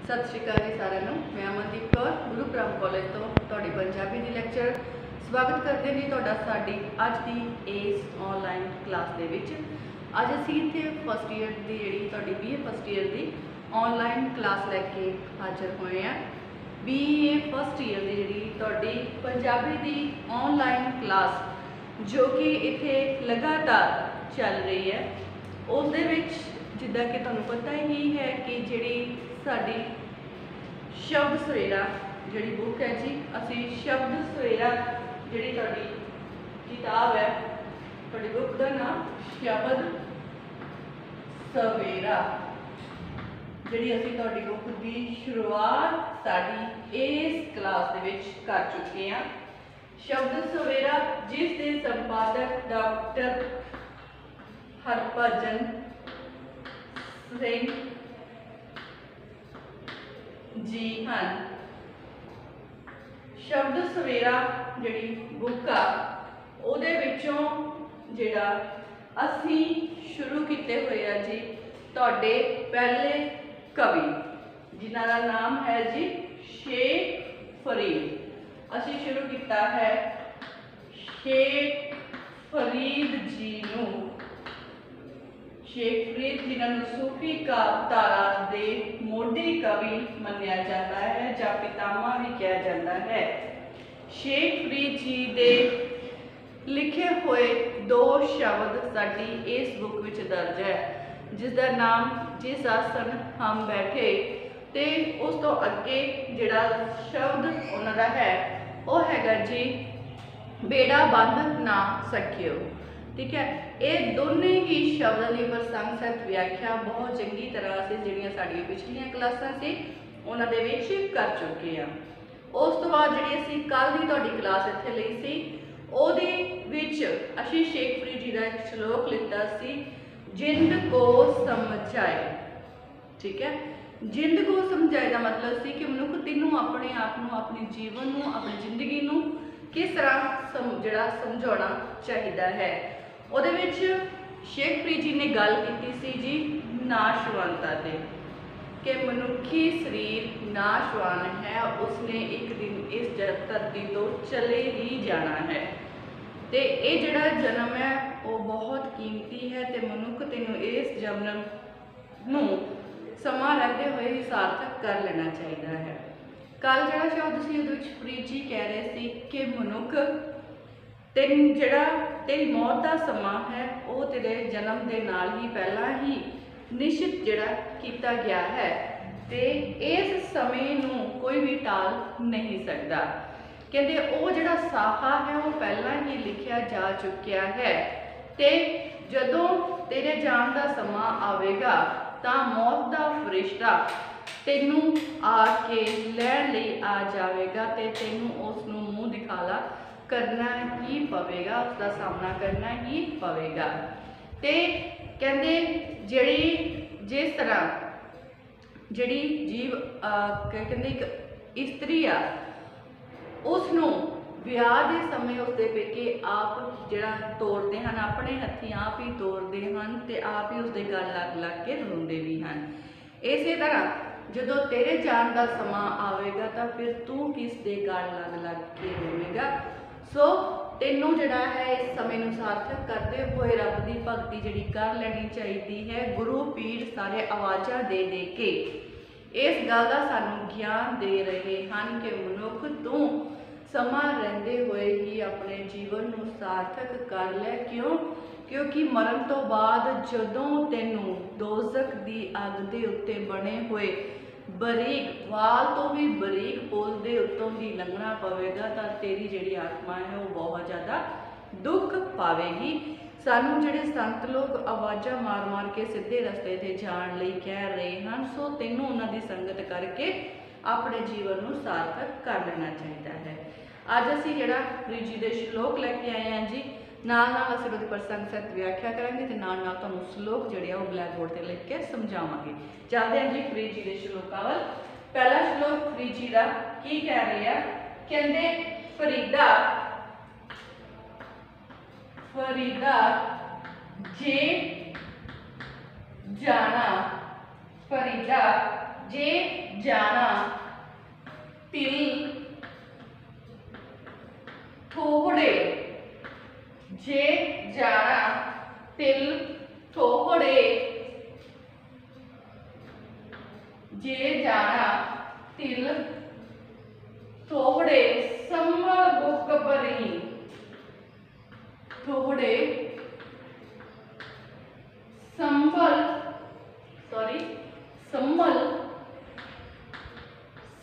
सत श्री अकाल जी सारिਆਂ ਨੂੰ। मैं अमनदीप कौर गुरु ग्राम कॉलेज तो ਤੁਹਾਡੀ पंजाबी ਦੀ ਲੈਕਚਰ ਸਵਾਗਤ ਕਰਦੇ ਨੇ ਤੁਹਾਡਾ ਸਾਡੀ ਅੱਜ ਦੀ ਇਸ ਆਨਲਾਈਨ ਕਲਾਸ ਦੇ ਵਿੱਚ। ਅੱਜ ਅਸੀਂ ਇੱਥੇ ਫਸਟ ਈਅਰ ਦੀ ਜਿਹੜੀ ਤੁਹਾਡੀ BA ਫਸਟ ਈਅਰ ਦੀ ਆਨਲਾਈਨ ਕਲਾਸ ਲੈ ਕੇ ਹਾਜ਼ਰ ਹੋਏ ਆ। BA ਫਸਟ ਈਅਰ ਦੀ ਜਿਹੜੀ ਤੁਹਾਡੀ ਪੰਜਾਬੀ ਦੀ ਆਨਲਾਈਨ ਕਲਾਸ ਜੋ ਕਿ ਇੱਥੇ ਲਗਾਤਾਰ ਚੱਲ ਰਹੀ ਹੈ, ਉਸ ਦੇ ਵਿੱਚ ਜਿੱਦਾਂ कि ਤੁਹਾਨੂੰ पता ही है कि ਜਿਹੜੀ साडी शब्द सवेरा जी बुक है जी, असी शब्द सवेरा जी किताब है, थोड़ी बुक का नाम शब्द सवेरा जी असी बुक की शुरुआत साड़ी इस क्लास दे विच कर चुके हैं। शब्द सवेरा जिस दे संपादक डॉक्टर हरभजन सिंह जी हाँ। शब्द सवेरा जिहड़ी बुक आ उहदे विचों जिहड़ा असी शुरू किए हुए आ जी तुहाडे पहले कवि जिन्हां दा नाम है जी शेख फरीद। असी शुरू किया है शेख फरीद जी नूं। शेख फरीद जिन्होंने सूफी कावधारा के मोढी कवि मन्निया जाता है या पितामह भी कहा जाता है। शेख फरीद जी के लिखे हुए दो शब्द साडी इस बुक विच दर्ज है, जिसका नाम जिस आसन हम बैठे ते उस तो अगे जिहड़ा शब्द उन्हां दा है वह हैगा जी बेड़ा बंद ना सकियो। ठीक है, ये दोनों ही शब्दों की प्रसंग सहित व्याख्या बहुत चंगी तरह से जिहड़ियां साडियां पिछलियां क्लासां से उन्हां दे विच कर चुके हैं। उस तो बाद जिहड़ी असीं कल दी तुहाडी क्लास इत्थे लई सी उहदे विच असीं शेख फरीद जी दा एक श्लोक लिता सी, जिंद को समझाए। ठीक है, जिंद को समझाए का मतलब सी कि मनुख तैनूं अपने आप नूं, अपने जीवन नूं, अपनी जिंदगी नूं किस तरह जिहड़ा समझाउणा चाहीदा है। ਉਹਦੇ ਵਿੱਚ शेख फरीद जी ने गल की सी जी नाशवानता से कि मनुखी शरीर नाशवान है, उसने एक दिन इस धरती तो चले ही जाना है तो ये जिहड़ा जन्म है वो बहुत कीमती है तो मनुख तैनूं इस जन्म नूं समा रहते हुए ही सार्थक कर लेना चाहिए है। कल जिहड़ा शब्द सी उहदे विच फरीद जी कह रहे सी कि मनुख तेन जिहड़ा तेरी मौत का समा है वो तेरे जन्म के नाल ही पहला ही निश्चित जिहड़ा किया गया है ते इस समय नूं कोई भी टाल नहीं सकता। कहते वो जिहड़ा साहा है वो पहला ही लिखिया जा चुकिया है ते जदों तेरे जान का समा आवेगा तां मौत का फरिश्ता तैनूं आके लैण लई आ जाएगा ते तैनूं उसनूं मूँह दिखाला करना ही पवेगा, उसका सामना करना ही पवेगा। तो कहते जिहड़ी जिस तरह जिहड़ी जीव कहते एक इस्त्री आ उसनूं विआह के समय उसके पेके आप जिहड़ा तोड़ते हैं, अपने हथी आप ही तोड़ते हैं तो आप ही उसके गल लग लग के रोंदे भी हैं। इस तरह जदों तेरे जान का समा आवेगा तो फिर तू किस दे गल लग लग के रोवेगा। सो तेनों जिहड़ा है इस समय नूं सार्थक करते हुए रब की भगती जिहड़ी कर लेनी चाहिए है। गुरु पीर सारे आवाज़ां दे के इस गल का सानूं ज्ञान दे रहे हैं कि मनुख तू समा रहिंदे हुए ही अपने जीवन नूं सार्थक कर ले। क्यों? क्योंकि मरण तो बाद जदों तैनूं दोज़ख की अग दे उत्ते बने हुए बरीक वाल तो भी बरीक पुल के उत्तों की लंघना पवेगा तो तेरी जिहड़ी आत्मा है वो बहुत ज़्यादा दुख पावेगी। सानू जिहड़े संत लोग आवाज़ां मार मार के सीधे रस्ते ते जाण लई कह रहे हैं, सो तैनूं उन्हां दी संगत करके अपने जीवन नूं सार्थक कर लेना चाहिए है। अज असीं जिहड़ा फरीद जी दे श्लोक लैके आए हैं जी, नाल नाल असीं उहदी प्रसंग सहित व्याख्या करांगे ते नाल नाल तुहानूं श्लोक जिहड़े आ ब्लैक बोर्ड ते लिख के समझावांगे। चलदे हां जी फरीद जी दे श्लोकां वल। पहला श्लोक फरीद जी दा की कह रहे हैं, कहंदे फरीदा फरीदा जे जाना फरीदा जे जाना तिल थोड़े, जे जाना तिल थोड़े, जे जाना तिल थोड़े, संभल बुक भरी, थोड़े संभल संभल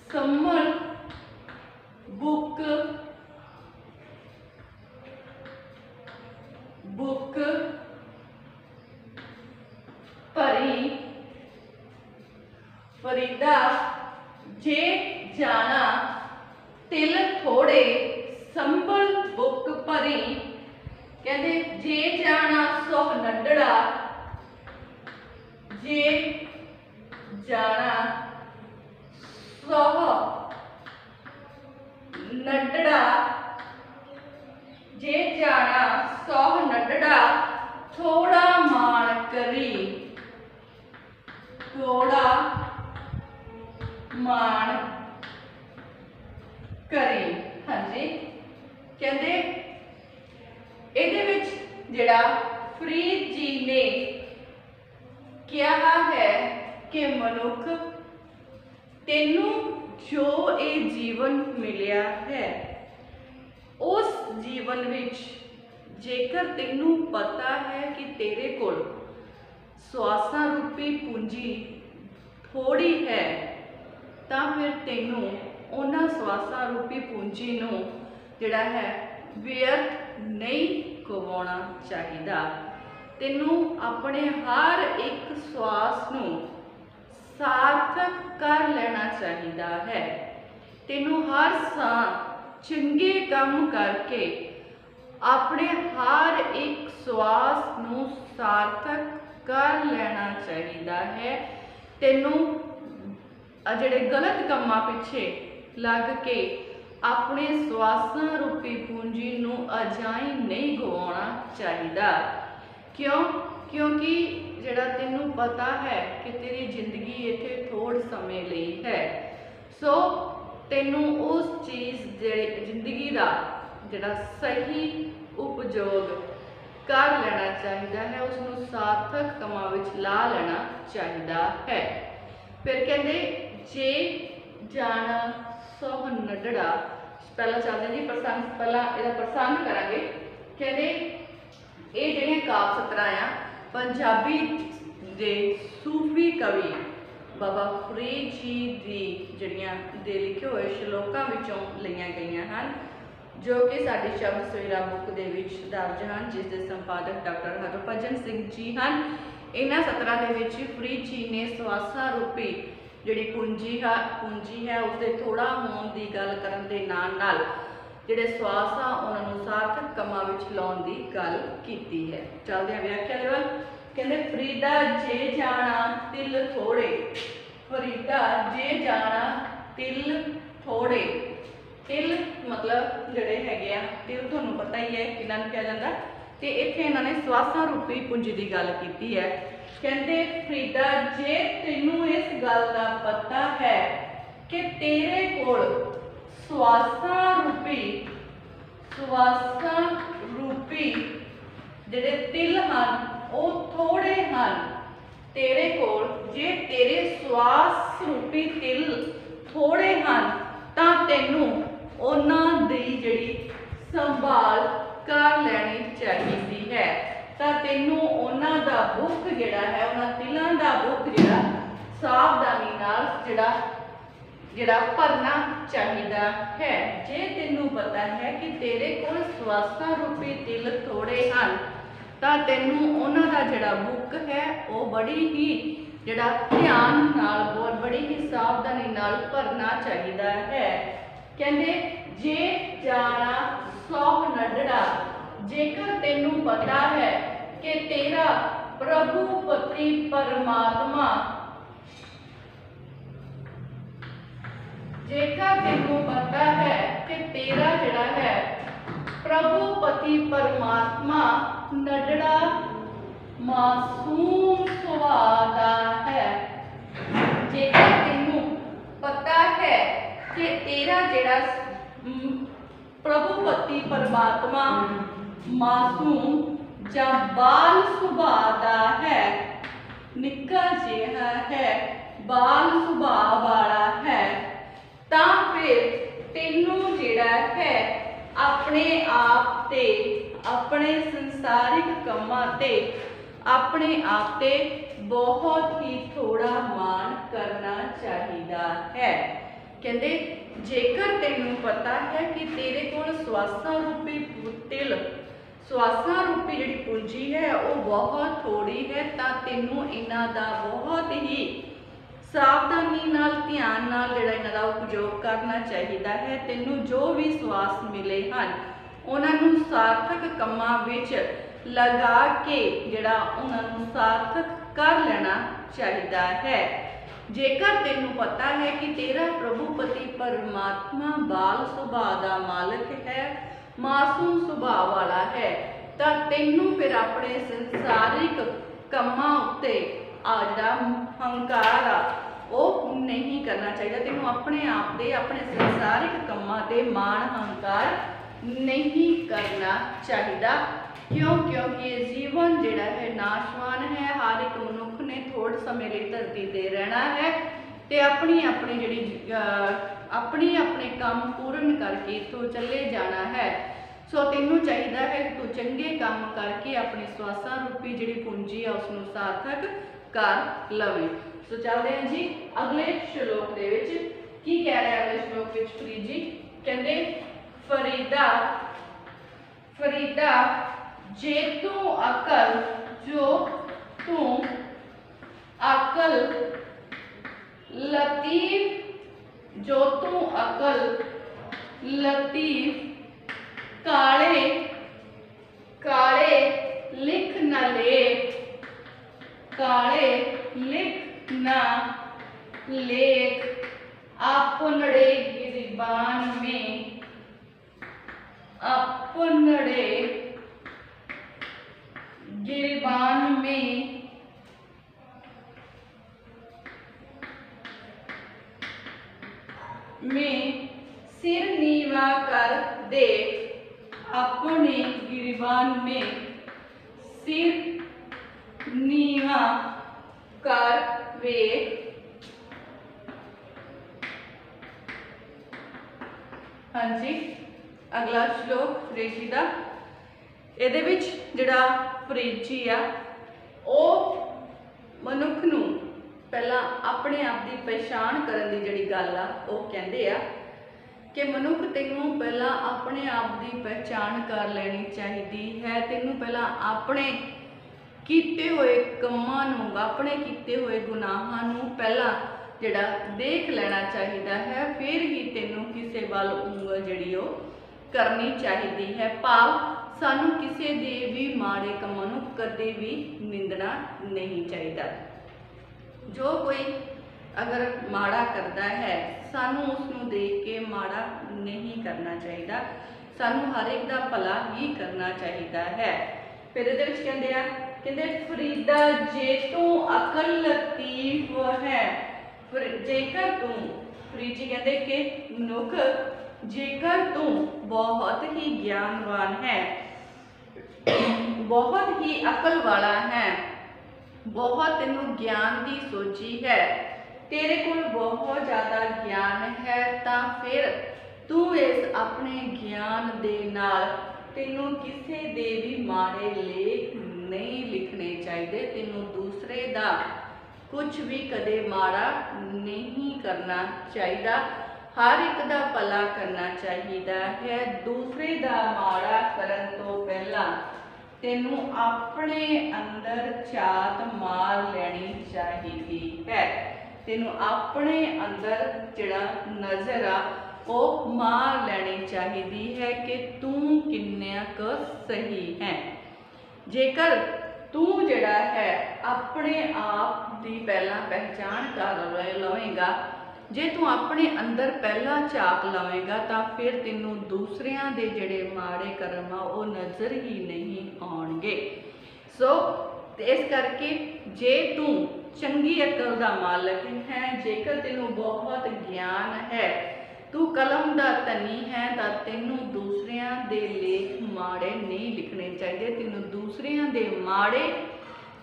संभल बुक भरी, फरीदा जे जाना तिल थोड़े, संभल बुक भरी। कहते जे जाना सो नडड़ा, जे जाना सोह नडड़ा, जे जाना सोह नडड़ा, थोड़ा मान करी, थोड़ा मान करी। हाँ जी, कहते ਇਹਦੇ ਵਿੱਚ ਜਿਹੜਾ ਫਰੀਦ ਜੀ ਨੇ ਕਿਹਾ ਹੈ ਕਿ ਮਨੁੱਖ ਤੈਨੂੰ ਜੋ ਇਹ ਜੀਵਨ ਮਿਲਿਆ ਹੈ ਉਸ ਜੀਵਨ ਵਿੱਚ ਜੇਕਰ ਤੈਨੂੰ ਪਤਾ ਹੈ ਕਿ ਤੇਰੇ ਕੋਲ ਸਵਾਸਾਂ ਰੂਪੀ ਪੂੰਜੀ ਥੋੜੀ ਹੈ ਤਾਂ ਫਿਰ ਤੈਨੂੰ ਉਹਨਾਂ ਸਵਾਸਾਂ ਰੂਪੀ ਪੂੰਜੀ ਨੂੰ ਜਿਹੜਾ ਹੈ व्यर्थ नहीं गवाउणा चाहिदा। तैनूं अपने हर एक श्वास नूं सार्थक कर लेना चाहिदा है। तैनूं हर सां चंगे काम करके अपने हर एक श्वास नूं सार्थक कर लेना चाहिदा है। तैनूं जिहड़े गलत कामां पिछे लग के अपने श्वासां रूपी पूंजी नूं अजाई नहीं गवाउणा चाहिदा। क्यों? क्योंकि जिहड़ा तैनूं पता है कि तेरी जिंदगी इत्थे थोड़ समय लई है, सो तैनूं उस चीज़ जिंदगी का जिहड़ा सही उपयोग कर लेना चाहिदा है, उसनूं सार्थक कामां विच ला लेना चाहिदा है। फिर कहंदे जे जाना सोह नडड़ा, पहला चलते जी प्रसंग, पहला इहदा प्रसंग करांगे। कहंदे ये जिहड़ियां काव्य सतरां पंजाबी दे सूफी कवि बाबा फरीद जी दी जिहड़ियां दे लिखे हुए श्लोकां विचों लईआं गईआं हन, जो कि साडी शब्द सवेरा बुक दे विच दर्ज हन, जिस दे संपादक डॉक्टर हरभजन सिंह जी हन। इन्हां सतरां दे विच फरीद जी ने सवासां रूपी जिहड़ी पूंजी है उसके थोड़ा होने की गल करन दे नाल नाल जिहड़े श्वास आ उन्हां नूं सार्थक कामां विच लाउण दी गल कीती है। चलदे हां व्याख्या दे वल। कहंदे फरीदा जे जाना तिल थोड़े, फरीदा जे जाना तिल थोड़े। तिल मतलब जिहड़े हैगे आ तिल तुहानूं पता ही है किन्हां नूं कहा जांदा, ते इत्थे इन्हां ने श्वासां रूपी पूंजी की गल कीती है। कहते फरीदा जे तैनूं इस गल का पता है कि तेरे कोल श्वासां रूपी जिहड़े तिल हन वो थोड़े हन, तेरे कोल जे तेरे श्वास रूपी तिल थोड़े हन तां तैनूं उन्हां दी जिहड़ी संभाल कर लेनी चाहिदी है। ਤਾਂ ਤੈਨੂੰ ਉਹਨਾਂ ਦਾ ਬੁੱਕ ਜਿਹੜਾ ਹੈ, ਉਹਨਾਂ ਤਿਲਾਂ ਦਾ ਬੁੱਕ ਜਿਹੜਾ ਸਾਵਧਾਨੀ ਨਾਲ ਜਿਹੜਾ ਭਰਨਾ ਚਾਹੀਦਾ ਹੈ। ਜੇ ਤੈਨੂੰ ਪਤਾ ਹੈ ਕਿ ਤੇਰੇ ਕੋਲ ਸਵਾਸਾਂ ਰੂਪੀ ਤਿਲ ਥੋੜੇ ਹਨ ਤਾਂ ਤੈਨੂੰ ਉਹਨਾਂ ਦਾ ਜਿਹੜਾ ਬੁੱਕ ਹੈ ਉਹ ਬੜੀ ਹੀ ਜਿਹੜਾ ਧਿਆਨ ਨਾਲ ਬੜੀ ਹੀ ਸਾਵਧਾਨੀ ਨਾਲ ਭਰਨਾ ਚਾਹੀਦਾ ਹੈ। ਕਹਿੰਦੇ ਜੇ ਜਾਣਾ ਸੋਹ ਨਡੜਾ, जेकर तेनू पता है कि तेरा प्रभु पति परमात्मा, जेकर तेनू पता है कि तेरा जिहड़ा है प्रभु पति परमात्मा नडड़ा मासूम सुभाव दा है, जेकर तेनू कि तेरा जिहड़ा प्रभुपति परमात्मा मासूम जा बाल सुभाअ दा है, निक्का जिहा है, बाल सुभाअ वाला है, तां फिर तैनूं जिहड़ा है अपने आप ते, अपने संसारिक कम्मां ते, अपने आप ते बहुत ही थोड़ा मान करना चाहिदा है। कहते जेकर तेनू पता है कि तेरे कोल स्वासा रूपी तिल, स्वासा रूपी जिहड़ी पूंजी है वो बहुत थोड़ी है, तां तेनू इन्हां दा बहुत ही सावधानी नाल ध्यान नाल जिहड़ा इन्हां दा उपयोग करना चाहिदा है। तेनू जो भी स्वास मिले हन उन्हां नू सार्थक कम्मां विच लगा के जिहड़ा उन्हां नू सार्थक कर लेना चाहिदा है। जेकर तेनू पता है कि तेरा प्रभुपति परमात्मा बाल सुभाअ दा मालिक है, मासूम सुभाअ वाला है, तां तैनू फिर अपने संसारिक कम्मां उत्ते जिहड़ा हंकार आ वो नहीं करना चाहिए। तैनू अपने आप दे, अपने संसारिक कम्मां ते मान हंकार नहीं करना चाहिदा। क्यों? क्योंकि जीवन जिहड़ा है नाशवान है, हर एक मनुख ने थोड़े समय लिए धरती ते रहना है ते अपनी अपनी जिहड़ी अपनी अपने काम पूर्ण करके इत्थों चले जाना है। सो तेनू चाहिदा है तू चंगे काम करके अपनी स्वासा रूपी जिहड़ी पूंजी है उसनू सार्थक कर लवे। सो चलते हैं जी अगले श्लोक दे विच की कह रहा है। अगले श्लोक विच फरीद जी कहंदे फरीदा फरीदा जे तू अकल, जो तू अकल लतीफ, जो तू अकल लतीफ काले काले लिख न लेख, काले लिख न लेख आपनड़े गिरबान में, अपनड़े गिरबान में सिर नीवा कर दे, अपने गिरबान में सिर नीवा कर वे। हाँ जी अगला श्लोक फरीद जी का, ਇਹਦੇ ਵਿੱਚ ਜਿਹੜਾ ਫਰੀਦ ਜੀ ਆ ਉਹ ਮਨੁੱਖ ਨੂੰ ਪਹਿਲਾਂ ਆਪਣੇ ਆਪ ਦੀ ਪਛਾਣ ਕਰਨ ਦੀ ਜਿਹੜੀ ਗੱਲ ਆ ਉਹ ਕਹਿੰਦੇ ਆ ਕਿ ਮਨੁੱਖ ਤੈਨੂੰ ਪਹਿਲਾਂ ਆਪਣੇ ਆਪ ਦੀ ਪਹਿਚਾਣ ਕਰ ਲੈਣੀ ਚਾਹੀਦੀ ਹੈ। ਤੈਨੂੰ ਪਹਿਲਾਂ ਆਪਣੇ ਕੀਤੇ ਹੋਏ ਕੰਮਾਂ ਨੂੰ, ਆਪਣੇ ਕੀਤੇ ਹੋਏ ਗੁਨਾਹਾਂ ਨੂੰ ਪਹਿਲਾਂ ਜਿਹੜਾ ਦੇਖ ਲੈਣਾ ਚਾਹੀਦਾ ਹੈ, ਫਿਰ ਹੀ ਤੈਨੂੰ ਕਿਸੇ ਵੱਲ ਉਂਗਲ ਜਿਹੜੀ ਉਹ ਕਰਨੀ ਚਾਹੀਦੀ ਹੈ। ਭਾਵ सानू किसी दे भी माड़े कामों नूं कदे भी निंदना नहीं चाहिए। जो कोई अगर माड़ा करता है सानू उसनूं देख के माड़ा नहीं करना चाहिए, सानू हर एक दा भला ही करना चाहिए है। फिर इहदे विच कहंदे फरीदा जे तू अकल लतीफ है, जेकर तू, फरीद जी कहते कि मनुख जेकर तू बहुत ही ज्ञानवान है, बहुत ही अकल वाला है, बहुत तेनू ज्ञान की सोची है, तेरे कोल बहुत ज़्यादा ज्ञान है, तो फिर तू इस अपने ज्ञान दे नाल तेनू किसी दे भी माड़े लेख नहीं लिखने चाहिए। तेनू दूसरे दा कुछ भी कदे माड़ा नहीं करना चाहिए, हर एक दा भला करना चाहिए है। दूसरे दा माड़ा करन तो पहला तेनू अपने अंदर चात मार लेनी चाहिए है। तेनू अपने अंदर जिहड़ा नज़र आ वो मार लेनी चाहिए है कि तू किन्ना क सही है। जेकर तू जिहड़ा है अपने आप की पहला पहचान कर लवेगा, जे तू अपने अंदर पहला झाक लवेगा तो फिर तेनू दूसरियां दे जिहड़े माड़े कर्म आ वो नज़र ही नहीं आउणगे। सो इस करके जे तू चंगी अकल दा मालक है, जेकर तेनू बहुत ज्ञान है, तू कलम दा धनी है तां तैनूं दूसरियां दे लेख माड़े नहीं लिखने चाहिए। तैनूं दूसरियां दे माड़े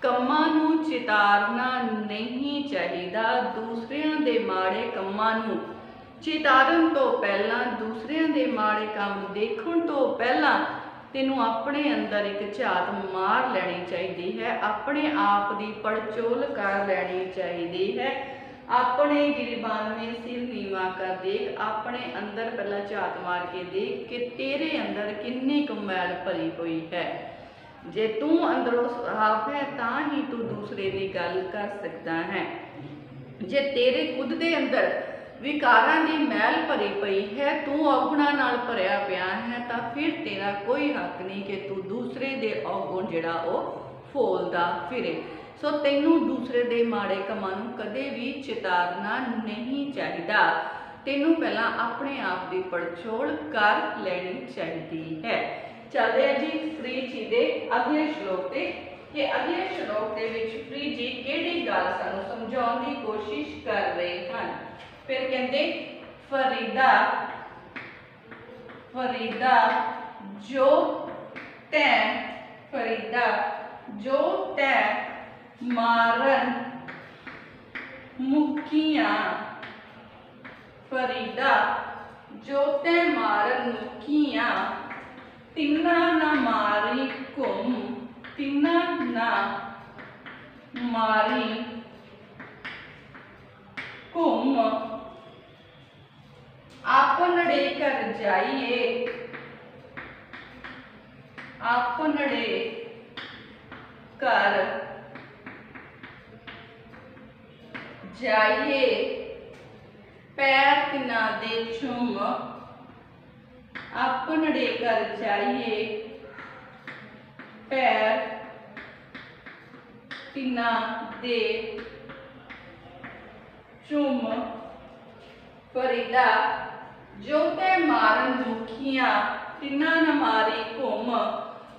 ਕੰਮਾਂ ਨੂੰ ਚਿਤਾਰਨਾ नहीं चाहिदा। दूसरियां दे माड़े ਕੰਮਾਂ ਨੂੰ चितारन तो पहला, दूसरियां दे माड़े काम देखण तो पहला तैनूं अपने अंदर एक झात मार लैनी चाहिदी है। अपने आप की पड़चोल कर लैनी चाहिदी है। अपने गिरबान में सिर नीवा कर देख, अपने अंदर पहला झात मार के देख कि तेरे अंदर किन्नी क मैल भरी हुई है। जे तू अंदरों साफ है तां ही तू दूसरे की गल कर सकता है। जे तेरे खुद के अंदर विकारां की मैल भरी पई है, तू अवगुणां नाल भरिया पिया है, तो फिर तेरा कोई हक नहीं कि तू दूसरे दे अवगुण जिहड़ा वो फोलदा फिरे। सो तैनूं दूसरे दे माड़े कामां नूं कदे भी चितारना नहीं चाहिदा। तैनूं पहला अपने आप की पड़चोल कर लैनी चाहिदी है। चलते हैं जी फ्रीज जी दे अगले श्लोक ते कि अगले श्लोक दे विच फ्रीज जी किहड़ी गल सानूं समझाउण दी कोशिश कर रहे हैं। फिर कहते फरीदा फरीदा जो तैं फरीदा जो तैं मारन मुखियां फरीदा जो तैं मारन मुखियां तिन्ना ना मारी घुम तिन्ना ना मारी घुम आपनड़े कर जाइए आपनड़े कर जाइए पैर तिना दे चुम आपनड़े कर जाइए पैर तिना दे चुम फरीदा जो ते मारन मुखियां तिन्ना न मारी घुम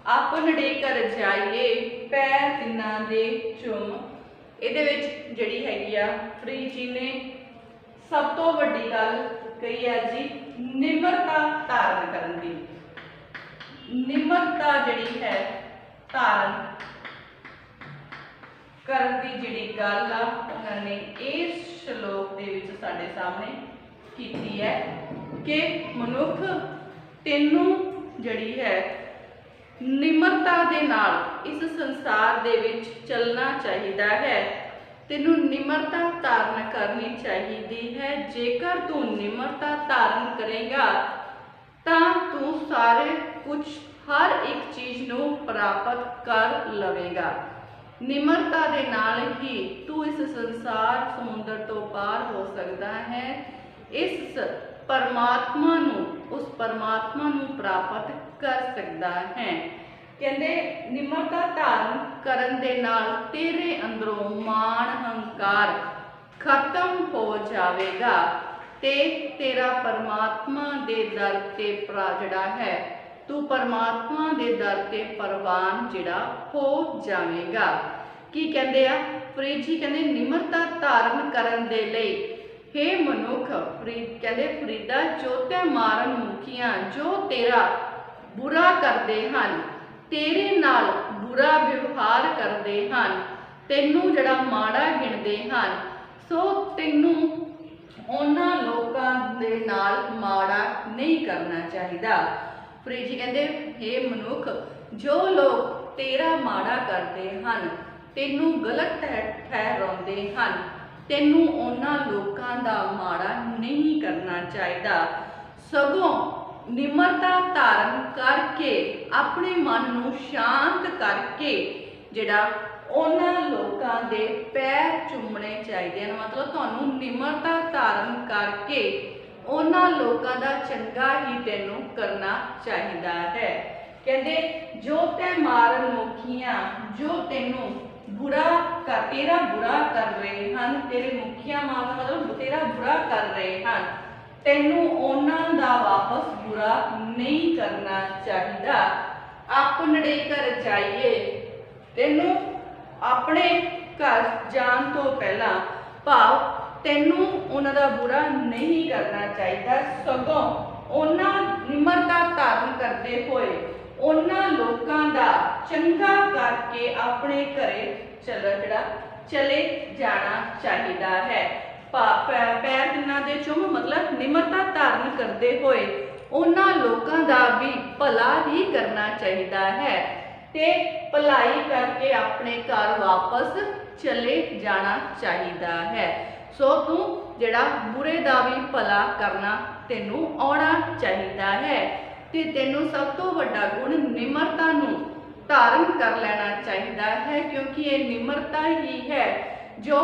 आपनड़े कर जाइए पैर तिन्ना दे चुम। इहदे विच जिहड़ी हैगी आ फ्रीज जी ने सब तो वड्डी गल कही है जी निमरता धारण करन दी। निमरता जिहड़ी है धारण करन दी जिहड़ी गल आ उन्होंने इस श्लोक दे विच साडे सामने कीती है कि मनुख तैनूं जिहड़ी है निमरता दे नाल इस संसार दे विच चलना चाहिदा है। तैनूं निमरता धारण करनी चाहिदी है। जेकर तू निमरता धारण करेगा तां तू सारे कुछ हर एक चीज़ नूं प्राप्त कर लवेगा। निमरता दे नाल ही तू इस संसार समुद्र तो पार हो सकता है। इस परमात्मा नूं उस परमात्मा नूं प्राप्त कर सकता है। कहते निमरता धारण करन दे नाल तेरे अंदरों मान हंकार खत्म हो जाएगा ते तेरा परमात्मा दे दर ते जिहड़ा है तू परमात्मा दे दर ते परवान जिहड़ा हो जाएगा। की कहते आ फ्रीज जी कहते निमरता धारण करन दे लई हे मनुख कहते फरीदा जो ते मारन मुखियां जो तेरा बुरा करते हैं तेरे नाल बुरा व्यवहार करते हैं तैनूं जड़ा माड़ा गिणदे हैं सो तैनूं उन्हां लोकां दे नाल माड़ा नहीं करना चाहिदा। फ्रीज जी कहते हे मनुख जो लोग तेरा माड़ा करते हैं तैनूं गलत ठहराउंदे हैं तैनूं उन्हां लोकां दा माड़ा नहीं करना चाहिदा। सगों निमरता धारण करके अपने मन नूं शांत करके जिहड़ा उन्हां लोकां दे पैर चुमने चाहिए। मतलब तुहानूं निमरता धारण करके उन्हां लोकां दा चंगा ही तैनूं करना चाहिदा है। कहते जो तै मारन मुखियां जो तैनूं बुरा कर तेरा बुरा कर रहे हैं तेरे मुखिया मारन मतलब तेरा बुरा कर रहे हैं तैनूं उन्हां दा वापस बुरा नहीं करना चाहिदा। अपने घर जाइए तैनूं अपने घर जान तो पहला भाव ਤੈਨੂੰ ਉਹਨਾਂ ਦਾ ਬੁਰਾ ਨਹੀਂ ਕਰਨਾ ਚਾਹੀਦਾ, ਸਗੋਂ ਉਹਨਾਂ ਨਿਮਰਤਾ ਧਾਰਨ ਕਰਦੇ ਹੋਏ ਉਹਨਾਂ ਲੋਕਾਂ ਦਾ ਚੰਗਾ ਕਰਕੇ ਆਪਣੇ ਘਰੇ ਚਲੇ ਜਾਣਾ ਚਾਹੀਦਾ ਹੈ। ਪੈਰ ਤਿੰਨਾਂ ਦੇ ਚੁੰਮ ਮਤਲਬ ਨਿਮਰਤਾ ਧਾਰਨ ਕਰਦੇ ਹੋਏ ਉਹਨਾਂ ਲੋਕਾਂ ਦਾ ਵੀ ਭਲਾ ਹੀ ਕਰਨਾ ਚਾਹੀਦਾ ਹੈ ਤੇ ਭਲਾਈ ਕਰਕੇ ਆਪਣੇ ਘਰ ਵਾਪਸ ਚਲੇ ਜਾਣਾ ਚਾਹੀਦਾ ਹੈ। ਸੋ ਤੂੰ ਜਿਹੜਾ ਬੁਰੇ ਦਾ ਵੀ ਭਲਾ ਕਰਨਾ ਤੈਨੂੰ ਆਉਣਾ ਚਾਹੀਦਾ ਹੈ ਤੇ ਤੈਨੂੰ ਸਭ ਤੋਂ ਵੱਡਾ ਗੁਣ ਨਿਮਰਤਾ ਨੂੰ ਧਾਰਨ ਕਰ ਲੈਣਾ ਚਾਹੀਦਾ ਹੈ, ਕਿਉਂਕਿ ਇਹ ਨਿਮਰਤਾ ਹੀ ਹੈ ਜੋ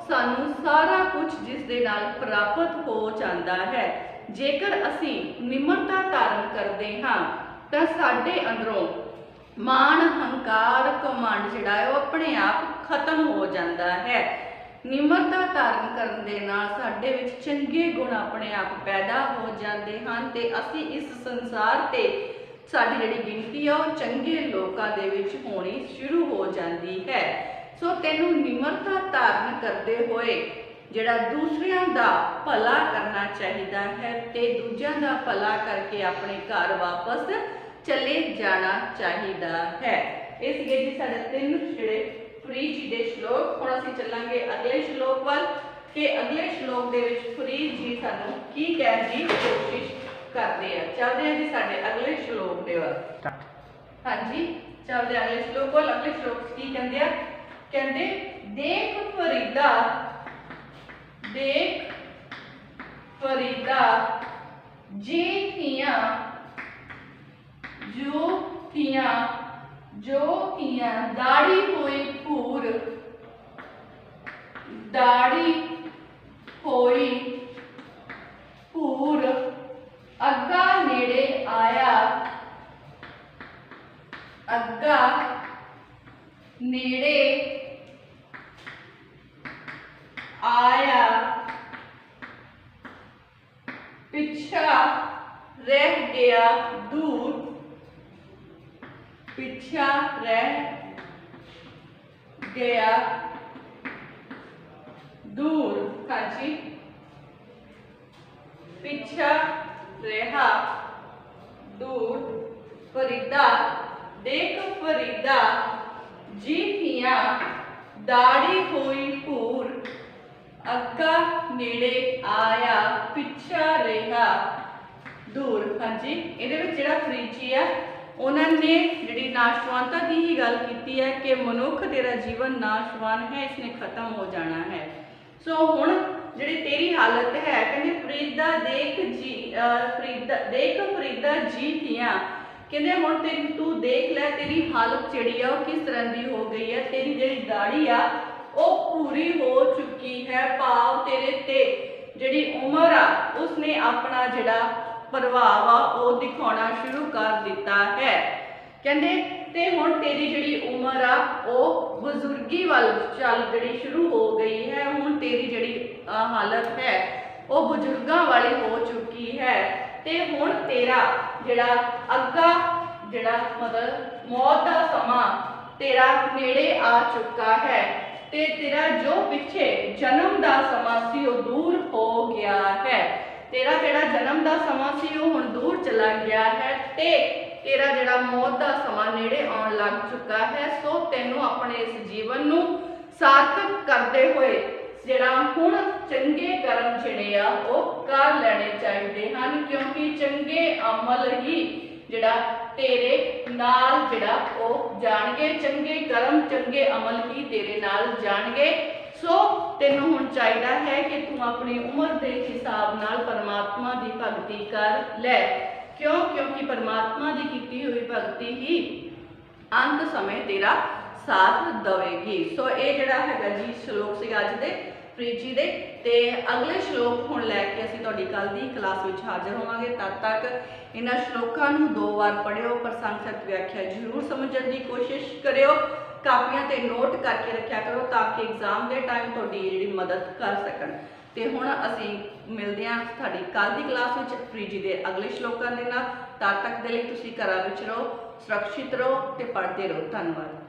ਸਾਨੂੰ ਸਾਰਾ ਕੁਝ ਜਿਸ ਦੇ ਨਾਲ ਪ੍ਰਾਪਤ ਹੋ ਜਾਂਦਾ ਹੈ। ਜੇਕਰ ਅਸੀਂ ਨਿਮਰਤਾ ਧਾਰਨ ਕਰਦੇ ਹਾਂ ਤਾਂ ਸਾਡੇ ਅੰਦਰੋਂ ਮਾਣ, ਹੰਕਾਰ, ਘਮੰਡ ਜਿਹੜਾ ਹੈ ਉਹ ਆਪਣੇ ਆਪ ਖਤਮ ਹੋ ਜਾਂਦਾ ਹੈ। ਨਿਮਰਤਾ ਧਾਰਨ ਕਰਨ ਦੇ ਨਾਲ ਸਾਡੇ ਵਿੱਚ ਚੰਗੇ ਗੁਣ ਆਪਣੇ ਆਪ ਪੈਦਾ ਹੋ ਜਾਂਦੇ ਹਨ ਤੇ ਅਸੀਂ ਇਸ ਸੰਸਾਰ ਤੇ ਸਾਡੀ ਜਿਹੜੀ ਗਿਣਤੀ ਆ ਉਹ ਚੰਗੇ ਲੋਕਾਂ ਦੇ ਵਿੱਚ ਹੋਣੀ ਸ਼ੁਰੂ ਹੋ ਜਾਂਦੀ ਹੈ। ਸੋ ਤੈਨੂੰ ਨਿਮਰਤਾ ਧਾਰਨ ਕਰਦੇ ਹੋਏ ਜਿਹੜਾ ਦੂਸਰਿਆਂ ਦਾ ਭਲਾ ਕਰਨਾ ਚਾਹੀਦਾ ਹੈ ਤੇ ਦੂਜਿਆਂ ਦਾ ਭਲਾ ਕਰਕੇ ਆਪਣੇ ਘਰ ਵਾਪਸ ਚਲੇ ਜਾਣਾ ਚਾਹੀਦਾ ਹੈ। ਇਹ ਸੀਗੇ ਜੀ ਸਾਡੇ 3 ਜਿਹੜੇ ਫਰੀਦ ਜੀ ਦੇ ਸ਼ਲੋਕ। ਹੁਣ ਅਸੀਂ ਚੱਲਾਂਗੇ ਅਗਲੇ ਸ਼ਲੋਕ ਵੱਲ ਕਿ ਅਗਲੇ ਸ਼ਲੋਕ ਦੇ ਵਿੱਚ ਫਰੀਦ ਜੀ ਸਾਨੂੰ ਕੀ ਕਹਿਣ ਦੀ ਕੋਸ਼ਿਸ਼ ਕਰਦੇ ਆ। ਚੱਲਦੇ ਆ ਜੀ ਸਾਡੇ ਅਗਲੇ ਸ਼ਲੋਕ ਦੇ ਵੱਲ। ਹਾਂਜੀ, ਚੱਲਦੇ ਅਗਲੇ ਸ਼ਲੋਕ ਵੱਲ। ਅਗਲੇ ਸ਼ਲੋਕ ਕੀ ਕਹਿੰਦੇ ਆ? ਕਹਿੰਦੇ ਦੇਖ ਫਰੀਦਾ ਜੇ ਥੀਆਂ ਜੋ ਥੀਆਂ ਦਾੜੀ ਹੋਈ ਭੂਰ ਅੱਗਾ ਨੇੜੇ ਆਇਆ ਪਿੱਛਾ ਰਹਿ ਗਿਆ ਦੂਰ। ਹਾਂਜੀ, ਪਿੱਛਾ ਰਿਹਾ ਦੂਰ। ਫਰੀਦਾ ਦੇਖ ਫਰੀਦਾ ਜੀ ਥੀਆਂ ਦਾੜੀ ਹੋਈ ਭੂਰ ਅੱਗਾ ਨੇੜੇ ਆਇਆ ਪਿੱਛਾ ਰਿਹਾ ਦੂਰ। ਹਾਂਜੀ, ਇਹਦੇ ਵਿੱਚ ਜਿਹੜਾ ਫਰੀਦ ਜੀ ਆ ਉਹਨਾਂ ਨੇ ਜਿਹੜੀ ਨਾਸ਼ਵਾਨਤਾ ਦੀ ਹੀ ਗੱਲ ਕੀਤੀ ਹੈ ਕਿ ਮਨੁੱਖ ਤੇਰਾ ਜੀਵਨ ਨਾਸ਼ਵਾਨ ਹੈ, ਇਸਨੇ ਖਤਮ ਹੋ ਜਾਣਾ ਹੈ। ਸੋ ਹੁਣ ਜਿਹੜੀ ਤੇਰੀ ਹਾਲਤ ਹੈ, ਕਹਿੰਦੇ ਫਰੀਦਾ ਦੇਖ ਫਰੀਦਾ ਜੀ ਥੀਆਂ, ਕਹਿੰਦੇ ਹੁਣ ਤੂੰ ਦੇਖ ਲੈ ਤੇਰੀ ਹਾਲਤ ਜਿਹੜੀ ਆ ਉਹ ਕਿਸ ਤਰ੍ਹਾਂ ਦੀ ਹੋ ਗਈ ਹੈ। ਤੇਰੀ ਜਿਹੜੀ ਦਾੜੀ ਆ ਉਹ ਪੂਰੀ ਹੋ ਚੁੱਕੀ ਹੈ, ਭਾਵ ਤੇਰੇ ਤੇ ਜਿਹੜੀ ਉਮਰ ਆ ਉਸਨੇ ਆਪਣਾ ਜਿਹੜਾ ਪ੍ਰਭਾਵ ਆ ਉਹ ਦਿਖਾਉਣਾ ਸ਼ੁਰੂ ਕਰ ਦਿੱਤਾ ਹੈ। ਕਹਿੰਦੇ ਤੇ ਹੁਣ ਤੇਰੀ ਜਿਹੜੀ ਉਮਰ ਆ ਉਹ ਬਜ਼ੁਰਗੀ ਵੱਲ ਜਿਹੜੀ ਸ਼ੁਰੂ ਹੋ ਗਈ ਹੈ। ਹੁਣ ਤੇਰੀ ਜਿਹੜੀ ਹਾਲਤ ਹੈ ਉਹ ਬਜ਼ੁਰਗਾਂ ਵਾਲੀ ਹੋ ਚੁੱਕੀ ਹੈ ਤੇ ਹੁਣ ਤੇਰਾ ਜਿਹੜਾ ਅੱਗਾ ਜਿਹੜਾ ਮਤਲਬ ਮੌਤ ਦਾ ਸਮਾਂ ਤੇਰਾ ਨੇੜੇ ਆ ਚੁੱਕਾ ਹੈ ਤੇ ਤੇਰਾ ਜੋ ਪਿੱਛੇ ਜਨਮ ਦਾ ਸਮਾਂ ਸੀ ਉਹ ਦੂਰ ਹੋ ਗਿਆ ਹੈ। ਤੇਰਾ ਜਿਹੜਾ ਜਨਮ ਦਾ ਸਮਾਂ ਸੀ ਉਹ ਹੁਣ ਦੂਰ ਚਲਾ ਗਿਆ ਹੈ ਤੇ ਤੇਰਾ ਜਿਹੜਾ ਮੌਤ ਦਾ ਸਮਾਂ ਨੇੜੇ ਆਉਣ ਲੱਗ ਚੁੱਕਾ ਹੈ। ਸੋ ਤੈਨੂੰ ਆਪਣੇ ਇਸ ਜੀਵਨ ਨੂੰ ਸਾਰਥਕ ਕਰਦੇ ਹੋਏ ਜਿਹੜਾ ਹੁਣ ਚੰਗੇ ਕਰਮ ਜਿਹੜੇ ਆ ਉਹ ਕਰ ਲੈਣੇ ਚਾਹੀਦੇ ਹਨ, ਕਿਉਂਕਿ ਚੰਗੇ ਅਮਲ ਹੀ ਜਿਹੜਾ ਤੇਰੇ ਨਾਲ ਜਿਹੜਾ ਉਹ ਜਾਣਗੇ, ਚੰਗੇ ਕਰਮ ਚੰਗੇ ਅਮਲ ਹੀ ਤੇਰੇ ਨਾਲ ਜਾਣਗੇ। ਸੋ ਤੈਨੂੰ ਹੁਣ ਚਾਹੀਦਾ ਹੈ ਕਿ ਤੂੰ ਆਪਣੀ ਉਮਰ ਦੇ ਹਿਸਾਬ ਨਾਲ ਪਰਮਾਤਮਾ ਦੀ ਭਗਤੀ ਕਰ ਲੈ। ਕਿਉਂਕਿ ਪਰਮਾਤਮਾ ਦੀ ਕੀਤੀ ਹੋਈ ਭਗਤੀ ਹੀ ਅੰਤ ਸਮੇਂ ਤੇਰਾ ਸਾਥ ਦੇਵੇਗੀ। ਸੋ ਇਹ ਜਿਹੜਾ ਹੈਗਾ ਜੀ ਸ਼ਲੋਕ ਸੀ ਅੱਜ ਦੇ ਫਰੀਦ ਜੀ ਦੇ। ਤੇ ਅਗਲੇ ਸ਼ਲੋਕ ਹੁਣ ਲੈ ਕੇ ਅਸੀਂ ਤੁਹਾਡੀ ਕੱਲ ਦੀ ਕਲਾਸ ਵਿੱਚ ਹਾਜ਼ਰ ਹੋਵਾਂਗੇ। ਤਦ ਤੱਕ ਇਹਨਾਂ ਸ਼ਲੋਕਾਂ ਨੂੰ 2 ਵਾਰ ਪੜ੍ਹਿਓ, ਪ੍ਰਸੰਗ ਸਹਿਤ ਵਿਆਖਿਆ ਜ਼ਰੂਰ ਸਮਝਣ ਦੀ ਕੋਸ਼ਿਸ਼ ਕਰਿਓ, ਕਾਪੀਆਂ ਤੇ ਨੋਟ ਕਰਕੇ ਰੱਖਿਆ ਕਰੋ ਤਾਂ ਕਿ ਐਗਜ਼ਾਮ ਦੇ ਟਾਈਮ ਤੁਹਾਡੀ ਜਿਹੜੀ ਮਦਦ ਕਰ ਸਕਣ। ਤੇ ਹੁਣ ਅਸੀਂ ਮਿਲਦੇ ਹਾਂ ਤੁਹਾਡੀ ਕੱਲ ਦੀ ਕਲਾਸ ਵਿੱਚ ਫਰੀਦ ਜੀ ਦੇ ਅਗਲੇ ਸ਼ਲੋਕਾਂ ਦੇ ਨਾਲ। ਤਦ ਤੱਕ ਦੇ ਲਈ ਤੁਸੀਂ ਘਰਾਂ ਵਿੱਚ ਰਹੋ, ਸੁਰੱਖਿਅਤ ਰਹੋ ਤੇ ਪੜ੍ਹਦੇ ਰਹੋ। ਧੰਨਵਾਦ।